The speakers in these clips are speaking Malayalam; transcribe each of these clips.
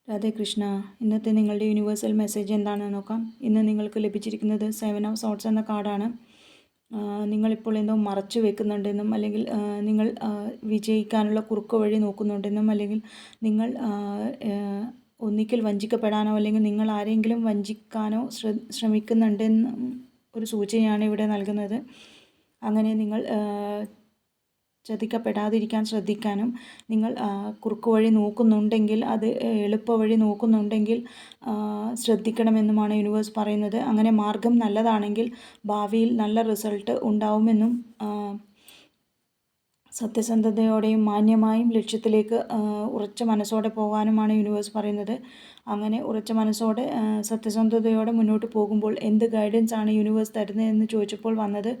രാധേ കൃഷ്ണ. ഇന്നത്തെ നിങ്ങളുടെ യൂണിവേഴ്സൽ മെസ്സേജ് എന്താണെന്ന് നോക്കാം. ഇന്ന് നിങ്ങൾക്ക് ലഭിച്ചിരിക്കുന്നത് 7 ഓഫ് സോർട്സ് എന്ന കാർഡാണ്. നിങ്ങളിപ്പോൾ എന്തോ മറച്ചു വെക്കുന്നുണ്ടെന്നും, അല്ലെങ്കിൽ നിങ്ങൾ വിജയിക്കാനുള്ള കുറുക്ക് വഴി നോക്കുന്നുണ്ടെന്നും, അല്ലെങ്കിൽ നിങ്ങൾ ഒന്നിക്കൽ വഞ്ചിക്കപ്പെടാനോ അല്ലെങ്കിൽ നിങ്ങൾ ആരെങ്കിലും വഞ്ചിക്കാനോ ശ്രമിക്കുന്നുണ്ടെന്നും ഒരു സൂചനയാണ് ഇവിടെ നൽകുന്നത്. അങ്ങനെ നിങ്ങൾ ചതിക്കപ്പെടാതിരിക്കാൻ ശ്രദ്ധിക്കാനും, നിങ്ങൾ കുറുക്ക് വഴി നോക്കുന്നുണ്ടെങ്കിൽ, അത് എളുപ്പ വഴി നോക്കുന്നുണ്ടെങ്കിൽ ശ്രദ്ധിക്കണമെന്നുമാണ് യൂണിവേഴ്സ് പറയുന്നത്. അങ്ങനെ മാർഗം നല്ലതാണെങ്കിൽ ഭാവിയിൽ നല്ല റിസൾട്ട് ഉണ്ടാവുമെന്നും, സത്യസന്ധതയോടെയും മാന്യമായും ലക്ഷ്യത്തിലേക്ക് ഉറച്ച മനസ്സോടെ പോകാനുമാണ് യൂണിവേഴ്സ് പറയുന്നത്. അങ്ങനെ ഉറച്ച മനസ്സോടെ സത്യസന്ധതയോടെ മുന്നോട്ട് പോകുമ്പോൾ എന്ത് ഗൈഡൻസ് ആണ് യൂണിവേഴ്സ് തരുന്നതെന്ന് ചോദിച്ചപ്പോൾ വന്നത്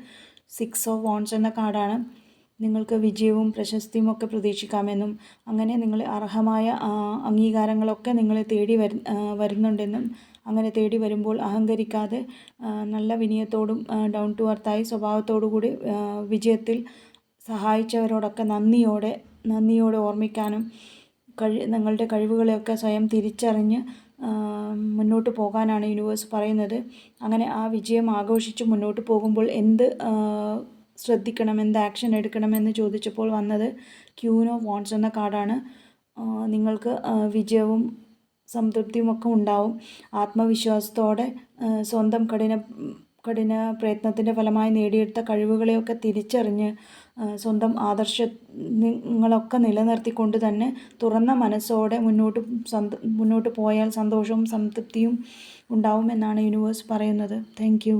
6 ഓഫ് വാണ്ട്സ് എന്ന കാർഡാണ്. നിങ്ങൾക്ക് വിജയവും പ്രശസ്തിയും ഒക്കെ പ്രതീക്ഷിക്കാമെന്നും, അങ്ങനെ നിങ്ങൾ അർഹമായ അംഗീകാരങ്ങളൊക്കെ നിങ്ങളെ തേടി വരുന്നുണ്ടെന്നും, അങ്ങനെ തേടി വരുമ്പോൾ അഹങ്കരിക്കാതെ നല്ല വിനയത്തോടും ഡൗൺ ടു എർത്തായി സ്വഭാവത്തോടു കൂടി വിജയത്തിൽ സഹായിച്ചവരോടൊക്കെ നന്ദിയോടെ ഓർമ്മിക്കാനും, നിങ്ങളുടെ കഴിവുകളെയൊക്കെ സ്വയം തിരിച്ചറിഞ്ഞ് മുന്നോട്ട് പോകാനാണ് യൂണിവേഴ്സ് പറയുന്നത്. അങ്ങനെ ആ വിജയം ആഘോഷിച്ച് മുന്നോട്ട് പോകുമ്പോൾ എന്ത് ശ്രദ്ധിക്കണം, എന്ത് ആക്ഷൻ എടുക്കണമെന്ന് ചോദിച്ചപ്പോൾ വന്നത് ക്യൂൻ ഓഫ് വാണ്ട്സ് എന്ന കാർഡാണ്. നിങ്ങൾക്ക് വിജയവും സംതൃപ്തിയും ഒക്കെ ഉണ്ടാവും. ആത്മവിശ്വാസത്തോടെ സ്വന്തം കഠിന പ്രയത്നത്തിൻ്റെ ഫലമായി നേടിയെടുത്ത കഴിവുകളെയൊക്കെ തിരിച്ചറിഞ്ഞ് സ്വന്തം ആദർശങ്ങളൊക്കെ നിലനിർത്തിക്കൊണ്ട് തന്നെ തുറന്ന മനസ്സോടെ മുന്നോട്ട് പോയാൽ സന്തോഷവും സംതൃപ്തിയും ഉണ്ടാവുമെന്നാണ് യൂണിവേഴ്സ് പറയുന്നത്. Thank you.